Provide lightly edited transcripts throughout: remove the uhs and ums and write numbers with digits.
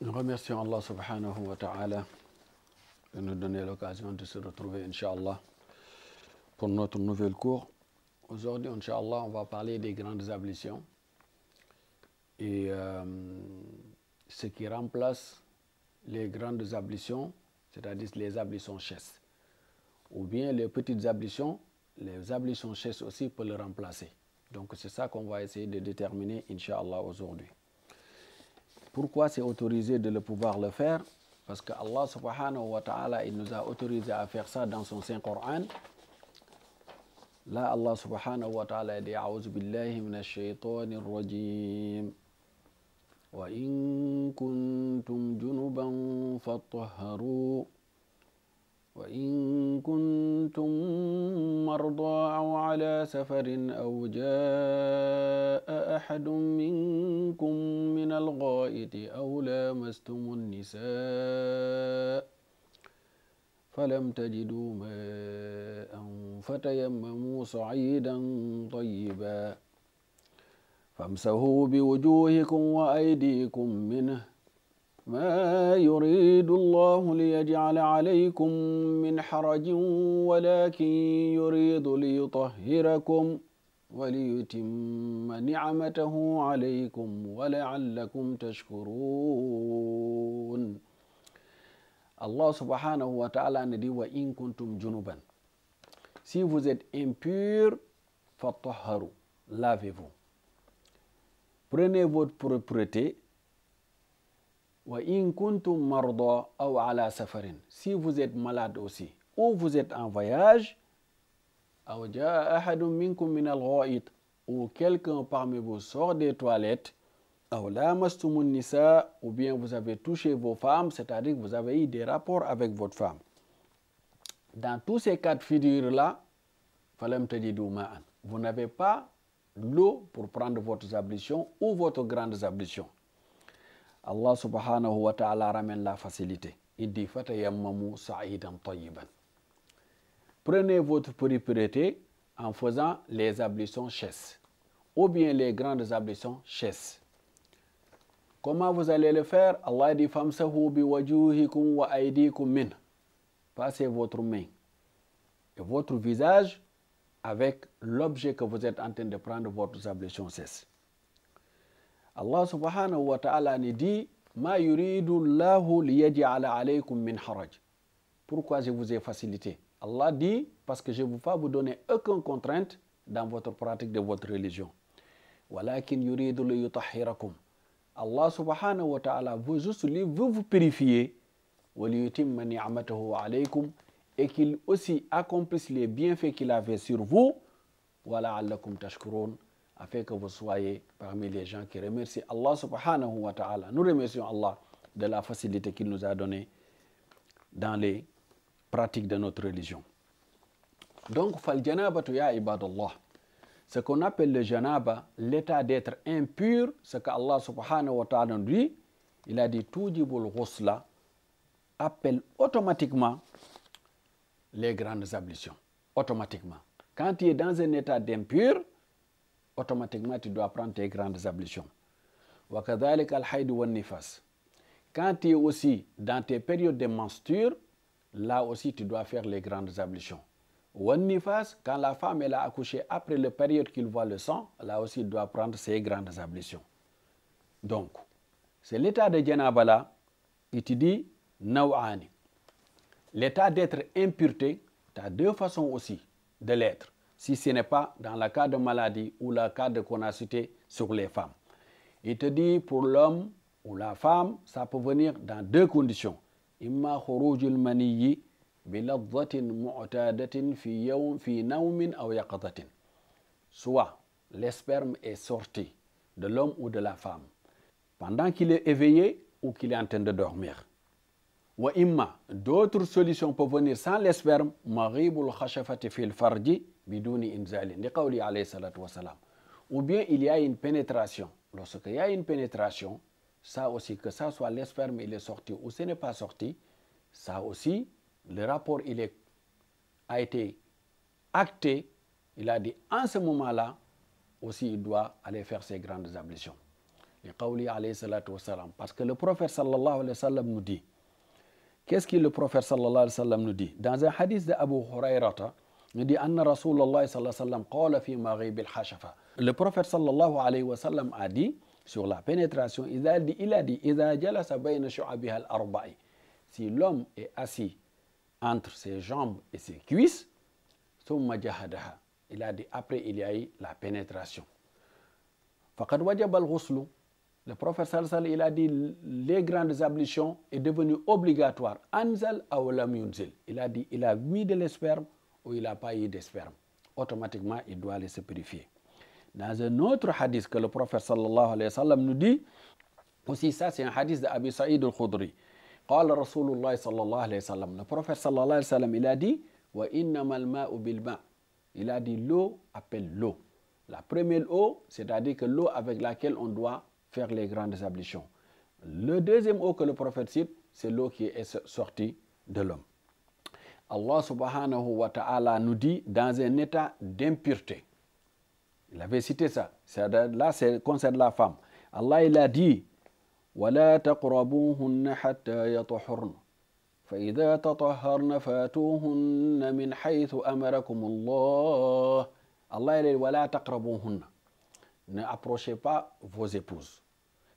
Nous remercions Allah subhanahu wa ta'ala de nous donner l'occasion de se retrouver, Inch'Allah, pour notre nouvel cours. Aujourd'hui, Inch'Allah, on va parler des grandes ablutions et ce qui remplace les grandes ablutions, c'est-à-dire les ablutions chastes. Ou bien les petites ablutions, les ablutions chastes aussi peuvent le remplacer. Donc c'est ça qu'on va essayer de déterminer, Inch'Allah, aujourd'hui. Pourquoi c'est autorisé de pouvoir le faire? Parce que Allah subhanahu wa ta'ala, il nous a autorisé à faire ça dans son Saint-Coran. Là, Allah subhanahu wa ta'ala dit A'udhu billahi minash shaytanir rajim. Wa in kuntum junuban fatahharu. وإن كنتم مرضى أو على سفر أو جاء أحد منكم من الغائط أو لامستم النساء فلم تجدوا ماء فتيمموا صعيدا طيبا فامسحوا بوجوهكم وأيديكم منه ما يريد الله ليجعل عليكم من حرج ولكن يريد ليطهركم وليتم نعمته عليكم ولعلكم تشكرون. Allah subhanahu wa ta'ala nous dit wa in kuntum junuban. Si vous êtes impur, fatahharu, lavez-vous. Prenez votre propreté. Wa in kuntum marda aw ala safarin. Si vous êtes malade aussi, ou vous êtes en voyage, aw jaa ahadun minkum min al-gha'it, ou quelqu'un parmi vous sort des toilettes, aw lamastumun nisa, ou bien vous avez touché vos femmes, c'est-à-dire que vous avez eu des rapports avec votre femme. Dans tous ces cas de figure-là, falam tajidu ma'an. Vous n'avez pas l'eau pour prendre votre ablution ou votre grande ablution. Allah subhanahu wa ta'ala ramène la facilité. Il dit fatayammamu sa'idan tayyiban. Prenez votre propriété en faisant les ablutions chastes ou bien les grandes ablutions chastes. Comment vous allez le faire? Allah dit famsahu bi wajuhikum wa aydikum min. Passez votre main et votre visage avec l'objet que vous êtes en train de prendre votre ablution chastes. Allah subhanahu wa ta'ala nous dit Ma yuridu Allahu liyaj'ala alaykum min haraj. Pourquoi je vous ai facilité? Allah dit parce que je ne veux pas vous donner aucune contrainte dans votre pratique de votre religion. Walakin yuridu liyutahhirakum. Allah subhanahu wa ta'ala veut juste vous purifier wa liyutimma ni'matahu alaykum et qu'il aussi accomplisse les bienfaits qu'il a fait sur vous wa la'allakum tashkurun, afin que vous soyez parmi les gens qui remercient Allah subhanahu wa ta'ala. Nous remercions Allah de la facilité qu'il nous a donnée dans les pratiques de notre religion. Donc, fal janabatu ya ibadallah. Ce qu'on appelle le janaba, l'état d'être impur, ce qu'Allah subhanahu wa ta'ala nous dit, il a dit tujibul ghusla, appelle automatiquement les grandes ablutions. Automatiquement. Quand tu es dans un état d'impur, automatiquement tu dois prendre tes grandes ablutions. Wa kadhalika al-hayd wa nifas. Quand tu es aussi dans tes périodes de menstrues, là aussi tu dois faire les grandes ablutions. Wa nifas, quand la femme elle a accouché après la période qu'il voit le sang, là aussi il doit prendre ses grandes ablutions. Donc, c'est l'état de janaba là, il te dit naw'ani. L'état d'être impureté, tu as deux façons aussi de l'être. Si ce n'est pas dans le cas de maladie ou le cas de qu'on a cité sur les femmes. Il te dit pour l'homme ou la femme, ça peut venir dans deux conditions. Imma khurujul maniyyi biladhatin mu'tadatin fi nawmin aw yaqadatin. Soit le sperme est sorti de l'homme ou de la femme pendant qu'il est éveillé ou qu'il est en train de dormir. Wa imma, d'autres solutions peuvent venir sans le sperme, maghibul khashafati fil farji biduni inzalin, liqawli alayhi salatu wassalam. Ou bien il y a une pénétration. Lorsqu'il y a une pénétration, ça aussi, que ça soit le sperme, il est sorti ou ce n'est pas sorti, ça aussi, le rapport a été acté, il a dit en ce moment-là, aussi il doit aller faire ses grandes ablutions. Parce que le prophète sallallahu alayhi wa sallam nous dit, qu'est-ce que le prophète sallallahu alayhi wa sallam nous dit? Dans un hadith de Abu Hurayrata, il dit Anna Rasulullah sallallahu alayhi wa sallam qala fi maghib al-hashafa. Le prophète sallallahu alayhi wa sallam a dit sur la pénétration, il a dit Idha jalasa bayna shu'abiha al-arba'i. Si l'homme est assis entre ses jambes et ses cuisses, thumma jahadaha. Il a dit après il y a eu la pénétration. Faqad wajaba al-ghuslu. Le prophète sallallahu alayhi wa sallam, il a dit les grandes ablutions est devenu obligatoire. Anzal aw lam yunzil. Il a dit il a mis de l'esperme ou il n'a pas eu d'esperme. Automatiquement, il doit aller se purifier. Dans un autre hadith que le prophète sallallahu alayhi wa sallam nous dit, aussi ça c'est un hadith de Abi Sa'id al-Khudri. قال رسول الله صلى الله عليه وسلم. Le prophète sallallahu alayhi wa sallam, il a dit wa innama al-ma'u bil ma'. Il a dit l'eau appelle l'eau. La première eau, c'est-à-dire que l'eau avec laquelle on doit faire les grandes ablutions. Le deuxième eau que le prophète cite, c'est l'eau qui est sortie de l'homme. Allah subhanahu wa ta'ala nous dit dans un état d'impureté. Il avait cité ça. Là, c'est concerne la femme. Allah, il a dit وَلَا تَقْرَبُوهُنَّ حَتَّى يَطْهُرْنَ فَإِذَا تَطَهَّرْنَ فَاتُوهُنَّ مِنْ حَيْثُ أَمَرَكُمُ اللَّهُ. Allah, il a dit وَلَا تَقْرَبُوهُنَّ. Ne approchez pas vos épouses.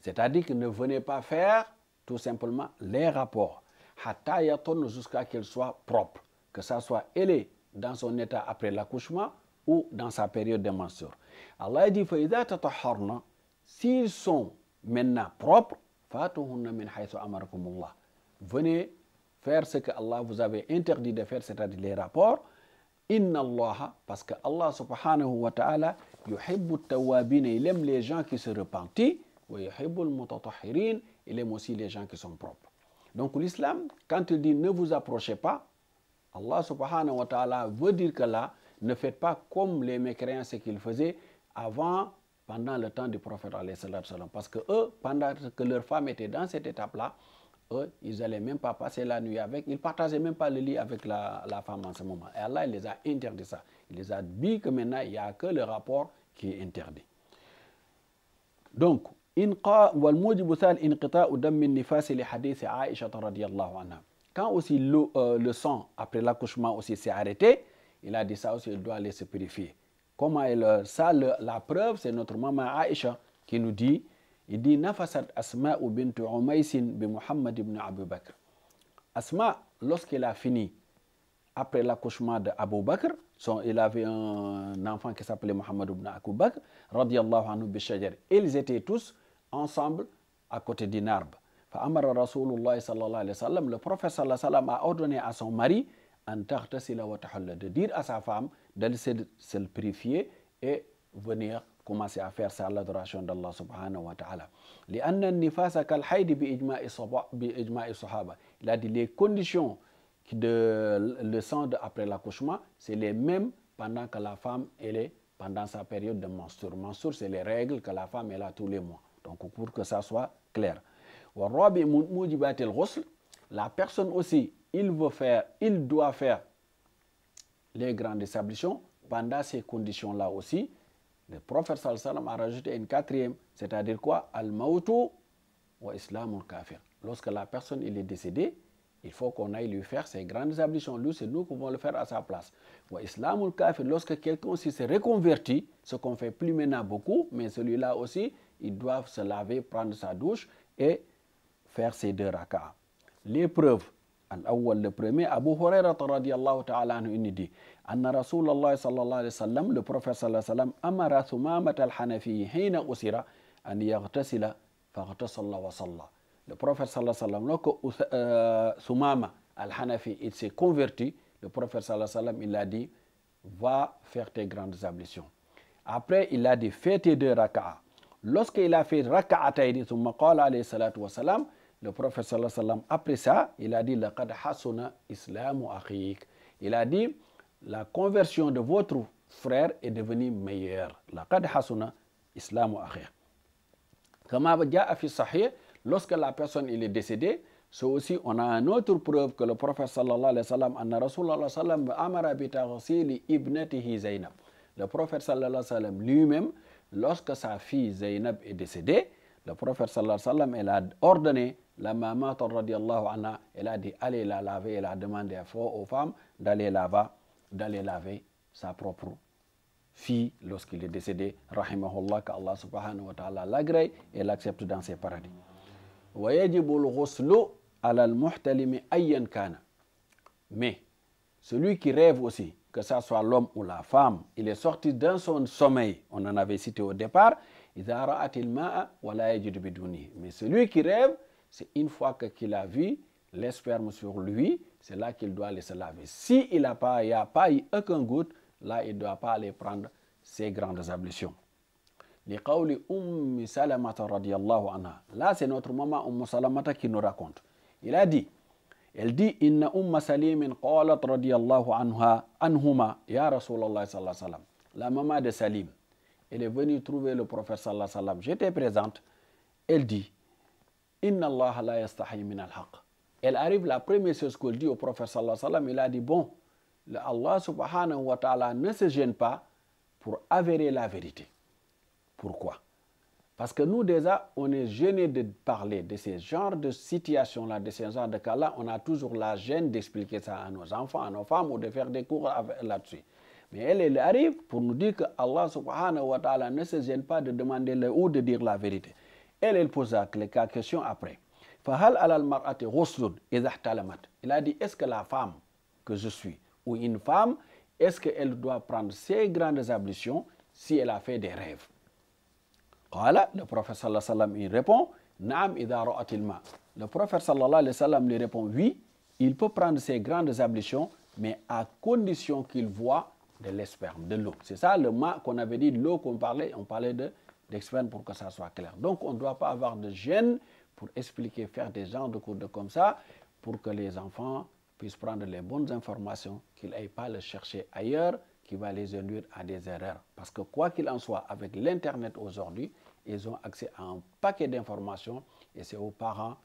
C'est-à-dire que ne venez pas faire tout simplement les rapports. Hatta yaton, jusqu'à qu'elle soit propre. Que ça soit elle dans son état après l'accouchement ou dans sa période de menstruation. Allah dit فَإِذَا تَطَهَّرْنَ. S'ils sont maintenant propres, فَاتُوهُنَّ مِنْ حَيْثُ أَمَرَكُمُ اللَّهُ. Venez faire ce que Allah vous avait interdit de faire, c'est-à-dire les rapports. Inna Allah, parce que Allah subhanahu wa ta'ala, yuhibbu tawabin, il aime les gens qui se repentent, wa yuhibbu al-mutatahhirin, il aime aussi les gens qui sont propres. Donc l'islam, quand il dit ne vous approchez pas, Allah subhanahu wa ta'ala veut dire que là, ne faites pas comme les mécréants ce qu'ils faisaient avant, pendant le temps du prophète alayhi salam. Parce que eux, pendant que leurs femmes étaient dans cette étape-là, eux, ils n'allaient même pas passer la nuit avec, ils ne partageaient même pas le lit avec la femme en ce moment. Et Allah, il les a interdit ça. Il les a dit que maintenant, il n'y a que le rapport qui est interdit. Donc, quand aussi le sang après l'accouchement aussi s'est arrêté, il a dit ça aussi, il doit aller se purifier. Comment la preuve, c'est notre maman Aïcha qui nous dit, il dit Nafasat Asma bint Umaysin bi Muhammad ibn Abu Bakr. Asma, lorsqu'elle a fini après l'accouchement d'Abu Bakr, il avait un enfant qui s'appelait Muhammad ibn Abu Bakr, radiyallahu anhu bi shajar. Ils étaient tous ensemble à côté d'un arbre. Fa'amara Rasulullah sallallahu alayhi wa sallam, le prophète sallallahu alayhi wa sallam a ordonné à son mari de dire à sa femme d'aller se purifier et venir commencer à faire ça, l'adoration d'Allah subhanahu wa ta'ala. Il a dit les conditions de le sang après l'accouchement, c'est les mêmes pendant que la femme elle est pendant sa période de menstruation. Menstruation, c'est les règles que la femme elle a tous les mois. Donc pour que ça soit clair. La personne aussi, il doit faire les grandes ablutions pendant ces conditions-là aussi. Le prophète sallallahu alayhi wa sallam a rajouté une quatrième, c'est-à-dire quoi? Al-mautu wa islamul kafir. Lorsque la personne il est décédée, il faut qu'on aille lui faire ces grandes ablutions. Lui, c'est nous qui vont le faire à sa place. Wa islamul kafir, lorsque quelqu'un aussi se reconvertit, ce qu'on fait plus maintenant beaucoup, mais celui-là aussi, ils doivent se laver, prendre sa douche et faire ces 2 raka'ah. L'épreuve, le premier, Abu Hurayrata radiyallahu ta'ala anhu, il dit Anna Rasulallah sallallahu alayhi wa sallam, le prophète sallallahu alayhi wa sallam, amara Thumamat al-Hanafi hina usira an yaghtasila faghtasalla wa salla. Le prophète sallallahu alayhi wa sallam, lorsque Thumama al-Hanafi il s'est converti, le prophète sallallahu alayhi wa sallam il a dit va faire tes grandes ablutions. Après il a dit fais tes 2 raka'ah. Lorsqu'il a fait raka'atayn thumma qala alayhi salatu wa salam, le prophète sallallahu alayhi wa sallam, après ça, il a dit laqad hasuna islamu akhik. Il a dit la conversion de votre frère est devenue meilleure. Laqad hasuna islamu akhik. Kama ja'a fi sahih, lorsque la personne il est décédée, c'est aussi on a une autre preuve que le prophète sallallahu alayhi wa sallam, anna Rasulullah sallallahu alayhi wa sallam amara bi taghsili ibnatihi Zainab. Le prophète sallallahu alayhi wa sallam lui-même, lorsque sa fille Zainab est décédée, Le prophète sallallahu alayhi wa sallam, elle a ordonné la maman radiallahu anha, elle a dit allez la laver, elle a demandé aux femmes d'aller laver sa propre fille lorsqu'il est décédé, rahimahullah, qu'Allah subhanahu wa ta'ala l'agrée et l'accepte dans ses paradis. وَيَجِبُ الْغُسْلُ عَلَى الْمُحْتَلِمِ أَيًّا كَانَ. Mais celui qui rêve aussi, que ce soit l'homme ou la femme, il est sorti dans son sommeil, on en avait cité au départ, إِذَا رَأَتِ الْمَاءَ وَلَا يَجِدُ بِدُونِهِ. Mais celui qui rêve, c'est une fois qu'il a vu les spermes sur lui, c'est là qu'il doit aller se laver. Si il n'y a pas eu aucun goutte, là il ne doit pas aller prendre ces grandes ablutions. لِقَوْلِ أُمِّ سَلَمَةَ رَضِيَ اللَّهُ عَنْهَا. Là c'est notre maman Umm Salamata qui nous raconte. Elle dit إِنَّ أُمَّ سَلِيمٍ قَالَتْ رَضِيَ اللَّهُ عَنْهُمَا يَا رَسُولَ اللَّهِ صلى الله عليه وسلم. La maman de Salim, elle est venue trouver le prophète sallallahu alayhi wa sallam. J'étais présente. Elle dit Inna Allah la yastahi min al-haq. Elle arrive, la première chose qu'elle dit au prophète sallallahu alayhi wa sallam, il a dit bon, Allah subhanahu wa ta'ala ne se gêne pas pour avérer la vérité. Pourquoi? Parce que nous déjà, on est gêné de parler de ces genres de situations-là, de ces genres de cas-là. On a toujours la gêne d'expliquer ça à nos enfants, à nos femmes ou de faire des cours là-dessus. Mais elle arrive pour nous dire que Allah subhanahu wa ta'ala ne se gêne pas de demander ou de dire la vérité. Elle pose la question après. فَهَلْ عَلَى الْمَرْأَةِ غُسْلٌ إِذَا احْتَلَمَتْ. Il a dit, est-ce que la femme que je suis, ou une femme, est-ce qu'elle doit prendre ces grandes ablutions si elle a fait des rêves? Le prophète sallallahu alayhi wa sallam il répond, Naam idha ra'atil ma. Le prophète sallallahu alayhi wa sallam lui répond, oui, il peut prendre ces grandes ablutions, mais à condition qu'il voit de l'esperme, de l'eau. C'est ça le ma qu'on avait dit, l'eau qu'on parlait, on parlait d'esperme pour que ça soit clair. Donc on ne doit pas avoir de gêne pour expliquer, faire des genres de cours comme ça, pour que les enfants puissent prendre les bonnes informations, qu'ils n'aillent pas les chercher ailleurs, qui va les induire à des erreurs. Parce que quoi qu'il en soit, avec l'Internet aujourd'hui, ils ont accès à un paquet d'informations et c'est aux parents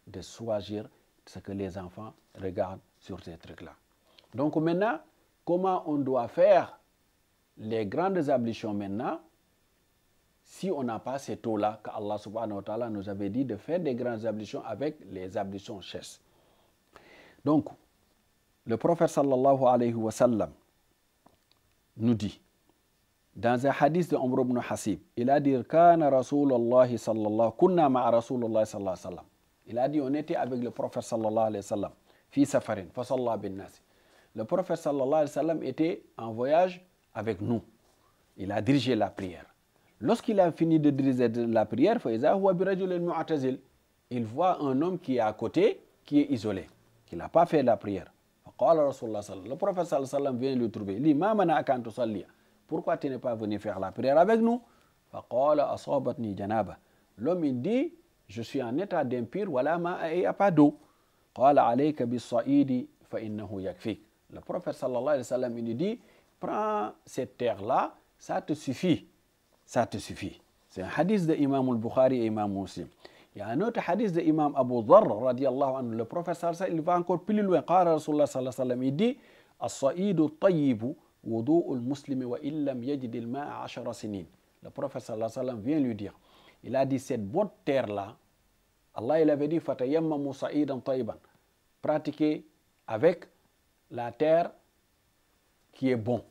de choisir ce que les enfants regardent sur ces trucs-là. Donc maintenant, comment on doit faire les grandes ablutions maintenant si on n'a pas cette eau-là qu'Allah subhanahu wa ta'ala nous avait dit de faire des grandes ablutions avec les ablutions chasses. Donc, le prophète sallallahu alayhi wa sallam nous dit, dans un hadith de Umar ibn Hasib, il a dit Kana Rasulullah sallallahu kunna ma'a Rasulullah sallallahu alayhi wa sallam. Il a dit on était avec le prophète sallallahu alayhi wa sallam fi safarin fa salla bin nas. Le prophète sallallahu alayhi wa sallam était en voyage avec nous. Il a dirigé la prière. Lorsqu'il a fini de diriger la prière, fa iza huwa bi rajulin mu'tazil. Il voit un homme qui est à côté, qui est isolé, qui n'a pas fait la prière. Qala Rasulullah sallallahu. Le prophète sallallahu alayhi wa sallam vient lui trouver. Li ma mana'aka an tusalliya. Pourquoi tu n'es pas venu faire la prière avec nous? L'homme il dit, je suis en état d'impur, il n'y a pas d'eau. Le prophète sallallahu alayhi wa sallam il dit, prends cette terre-là, ça te suffit. Ça te suffit. C'est un hadith de Imam al-Bukhari et Imam Muslim. Il y a un autre hadith de Imam Abu Dharr, radiallahu anhu. Le prophète sallallahu alayhi wa sallam, il va encore plus loin. Qala Rasulullah sallallahu alayhi wa sallam, il dit, as-sa'idu at-tayyibu wudu'ul muslimi wa illam yajidil ma'a 10 sinin. Le prophète sallallahu alayhi wa sallam vient lui dire, il a dit cette bonne terre-là, Allah il avait dit fatayammamu sa'idan tayyiban, pratiquer avec la terre qui est bon.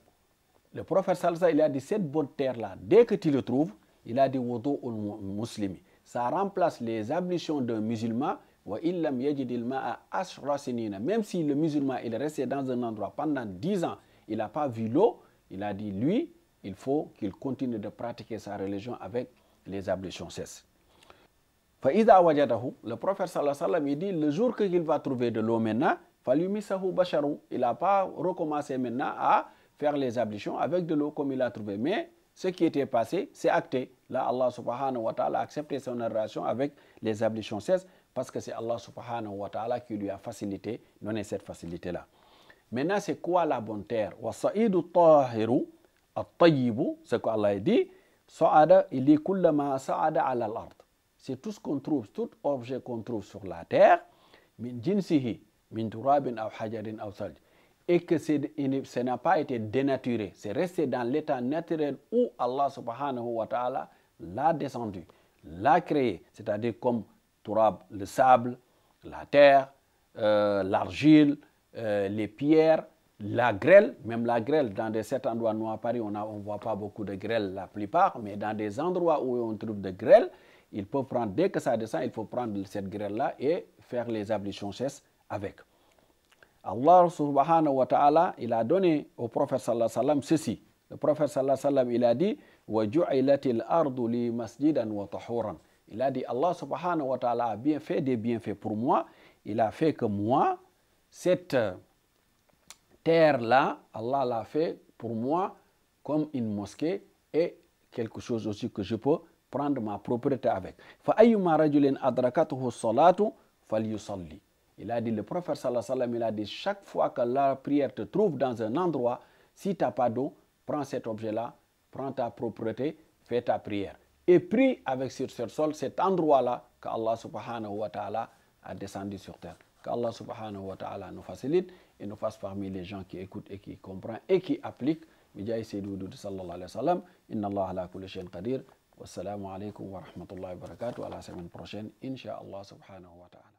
Le prophète sallallahu alayhi wa sallam il a dit cette bonne terre-là, dès que tu le trouves, il a dit wudu'ul muslimi. Ça remplace les ablutions d'un musulman wa illam yajidil ma'a 10 sinin. Même si le musulman il est resté dans un endroit pendant 10 ans, il n'a pas vu l'eau, il a dit, lui, il faut qu'il continue de pratiquer sa religion avec les ablutions cesses. فَإِذَا وَجَدَهُ. Le prophète sallallahu alayhi wa sallam, il dit, le jour qu'il va trouver de l'eau maintenant, فَلْيُمِسَهُ بَشَرُ. Il n'a pas recommencé maintenant à faire les ablutions avec de l'eau comme il a trouvé. Mais ce qui était passé, c'est acté. Là, Allah subhanahu wa ta'ala a accepté son relation avec les ablutions cesses parce que c'est Allah subhanahu wa ta'ala qui lui a facilité, donné cette facilité-là. Maintenant, c'est quoi la bonne terre? Wasa'idu tahiru at-tayyibu, c'est quoi Allah dit? Sa'ada, il dit kullama sa'ada ala al-ard. C'est tout ce qu'on trouve, tout objet qu'on trouve sur la terre, min jinsihi, min turabin aw hajarin aw salj. Et que ça n'a pas été dénaturé, c'est resté dans l'état naturel où Allah subhanahu wa ta'ala l'a descendu, l'a créé, c'est-à-dire comme Turab, le sable, la terre, l'argile, les pierres, la grêle, même la grêle, dans certains endroits, nous à Paris, on ne voit pas beaucoup de grêle la plupart, mais dans des endroits où on trouve de grêle, il faut prendre, dès que ça descend, il faut prendre cette grêle-là et faire les ablutions cesse avec. Allah subhanahu wa ta'ala, il a donné au prophète sallallahu alayhi wa sallam ceci. Le prophète sallallahu alayhi wa sallam, il a dit وَجُعِلَتِ الْأَرْضُ لِي مَسْجِدًا وَطَهُورًا. Il a dit, Allah subhanahu wa ta'ala a bien fait des bienfaits pour moi. Il a fait que moi, cette terre-là, Allah l'a fait pour moi comme une mosquée et quelque chose aussi que je peux prendre ma propriété avec. فَأَيُّمَا رَجُلٍ أَدْرَكَتْهُ الصَّلَاةُ فَلْيُصَلِّ. Il a dit, le prophète sallallahu alayhi wa sallam, il a dit, chaque fois que la prière te trouve dans un endroit, si tu n'as pas d'eau, prends cet objet-là, prends ta propriété, fais ta prière. Et prie avec sur ce sol, cet endroit-là qu'Allah subhanahu wa ta'ala a descendu sur terre. Qu'Allah subhanahu wa ta'ala nous facilite et nous fasse parmi les gens qui écoutent et qui comprennent et qui appliquent. Bijay Sayyidou sallallahu alayhi wa sallam. Inna Allah ala kulli shay'in qadir. Wassalamu alaikum wa rahmatullahi wa barakatuh. À la semaine prochaine, Inch'Allah subhanahu wa ta'ala.